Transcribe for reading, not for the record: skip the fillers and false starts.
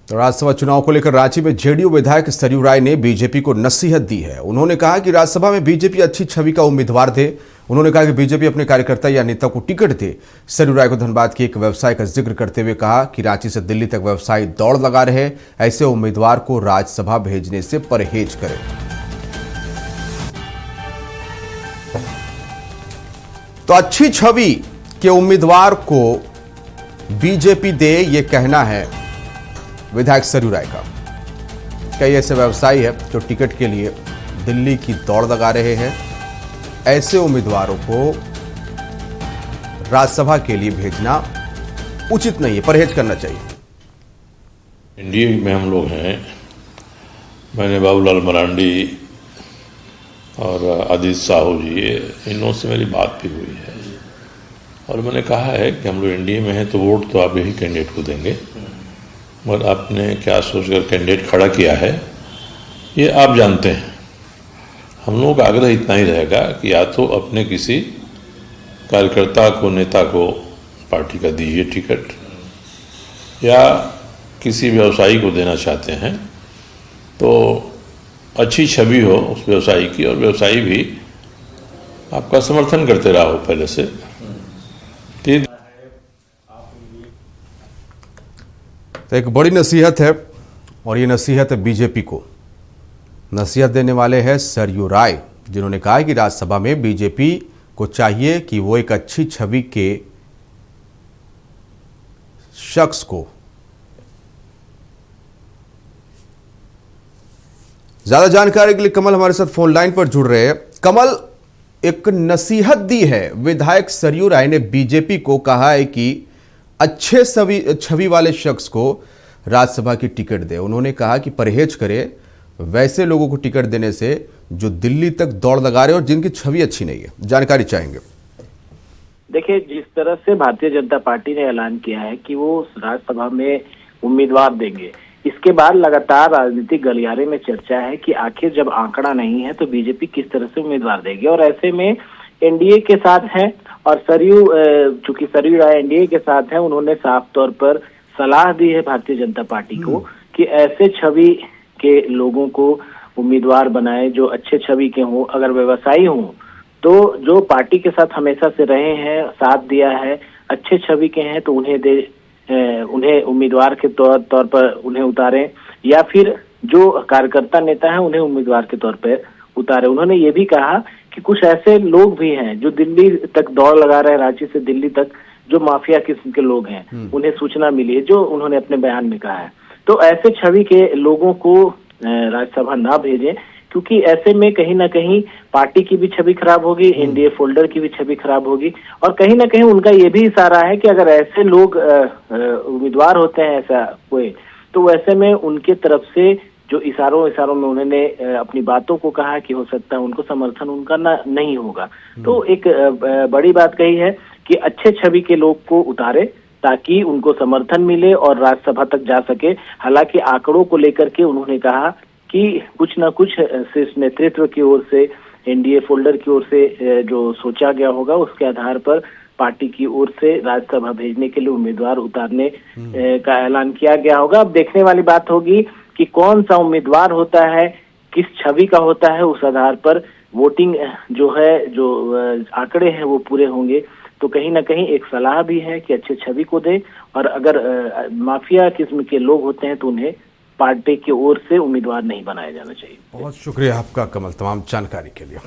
तो राज्यसभा चुनाव को लेकर रांची में जेडीयू विधायक सरयू राय ने बीजेपी को नसीहत दी है। उन्होंने कहा कि राज्यसभा में बीजेपी अच्छी छवि का उम्मीदवार दे। उन्होंने कहा कि बीजेपी अपने कार्यकर्ता या नेता को टिकट दे। सरयू राय को धनबाद के एक व्यवसाय का जिक्र करते हुए कहा कि रांची से दिल्ली तक व्यवसायी दौड़ लगा रहे, ऐसे उम्मीदवार को राज्यसभा भेजने से परहेज करें। तो अच्छी छवि के उम्मीदवार को बीजेपी दे, ये कहना है विधायक सरयू राय का। कई ऐसे व्यवसायी है जो टिकट के लिए दिल्ली की दौड़ लगा रहे हैं, ऐसे उम्मीदवारों को राज्यसभा के लिए भेजना उचित नहीं है, परहेज करना चाहिए। एनडीए में हम लोग हैं। मैंने बाबूलाल मरांडी और आदित्य साहू जी, इन से मेरी बात भी हुई है और मैंने कहा है कि हम लोग एनडीए में हैं तो वोट तो आप यही कैंडिडेट को देंगे, मगर आपने क्या सोचकर कैंडिडेट खड़ा किया है ये आप जानते हैं। हम लोगों का आग्रह इतना ही रहेगा कि या तो अपने किसी कार्यकर्ता को, नेता को पार्टी का दीजिए टिकट, या किसी व्यवसायी को देना चाहते हैं तो अच्छी छवि हो उस व्यवसायी की और व्यवसायी भी आपका समर्थन करते रहा हो पहले से। तो एक बड़ी नसीहत है और ये नसीहत है बीजेपी को। नसीहत देने वाले हैं सरयू राय, जिन्होंने कहा कि राज्यसभा में बीजेपी को चाहिए कि वो एक अच्छी छवि के शख्स को, ज्यादा जानकारी के लिए कमल हमारे साथ फोन लाइन पर जुड़ रहे हैं। कमल, एक नसीहत दी है विधायक सरयू राय ने, बीजेपी को कहा है कि अच्छे छवि वाले शख्स को राज्यसभा की टिकट दे। उन्होंने कहा कि परहेज करे वैसे लोगों को टिकट देने से जो दिल्ली तक दौड़ लगा रहे और जिनकी छवि अच्छी नहीं है। जानकारी चाहेंगे। देखिए, जिस तरह से भारतीय जनता पार्टी ने ऐलान किया है कि वो राज्यसभा में उम्मीदवार देंगे, इसके बाद लगातार राजनीतिक गलियारे में चर्चा है कि आखिर जब आंकड़ा नहीं है तो बीजेपी किस तरह से उम्मीदवार देगी। और ऐसे में एनडीए के साथ है और चूंकि सरयू राय एनडीए के साथ है, उन्होंने साफ तौर पर सलाह दी है भारतीय जनता पार्टी को कि ऐसे छवि के लोगों को उम्मीदवार बनाए जो अच्छे छवि के हों। अगर व्यवसायी हों तो जो पार्टी के साथ हमेशा से रहे हैं, साथ दिया है, अच्छे छवि के हैं तो उन्हें उम्मीदवार के तौर पर उन्हें उतारें, या फिर जो कार्यकर्ता नेता हैं उन्हें उम्मीदवार के तौर पर उतारे। उन्होंने ये भी कहा कि कुछ ऐसे लोग भी हैं जो दिल्ली तक दौड़ लगा रहे हैं, रांची से दिल्ली तक, जो माफिया किस्म के लोग हैं, उन्हें सूचना मिली है, जो उन्होंने अपने बयान में कहा है। तो ऐसे छवि के लोगों को राज्यसभा ना भेजें, क्योंकि ऐसे में कहीं ना कहीं पार्टी की भी छवि खराब होगी, एनडीए फोल्डर की भी छवि खराब होगी, और कहीं ना कहीं उनका ये भी इशारा है कि अगर ऐसे लोग उम्मीदवार होते हैं ऐसा कोई, तो वैसे में उनके तरफ से जो इशारों में उन्होंने अपनी बातों को कहा कि हो सकता है उनको समर्थन उनका नहीं होगा। तो एक बड़ी बात कही है कि अच्छे छवि के लोग को उतारे ताकि उनको समर्थन मिले और राज्यसभा तक जा सके। हालांकि आंकड़ों को लेकर के उन्होंने कहा कि कुछ न कुछ शीर्ष नेतृत्व की ओर से, एनडीए फोल्डर की ओर से जो सोचा गया होगा उसके आधार पर पार्टी की ओर से राज्यसभा भेजने के लिए उम्मीदवार उतारने का ऐलान किया गया होगा। अब देखने वाली बात होगी कि कौन सा उम्मीदवार होता है, किस छवि का होता है, उस आधार पर वोटिंग जो है, जो आंकड़े हैं वो पूरे होंगे। तो कहीं ना कहीं एक सलाह भी है कि अच्छे छवि को दे, और अगर माफिया किस्म के लोग होते हैं तो उन्हें पार्टी की ओर से उम्मीदवार नहीं बनाया जाना चाहिए। बहुत शुक्रिया आपका कमल, तमाम जानकारी के लिए।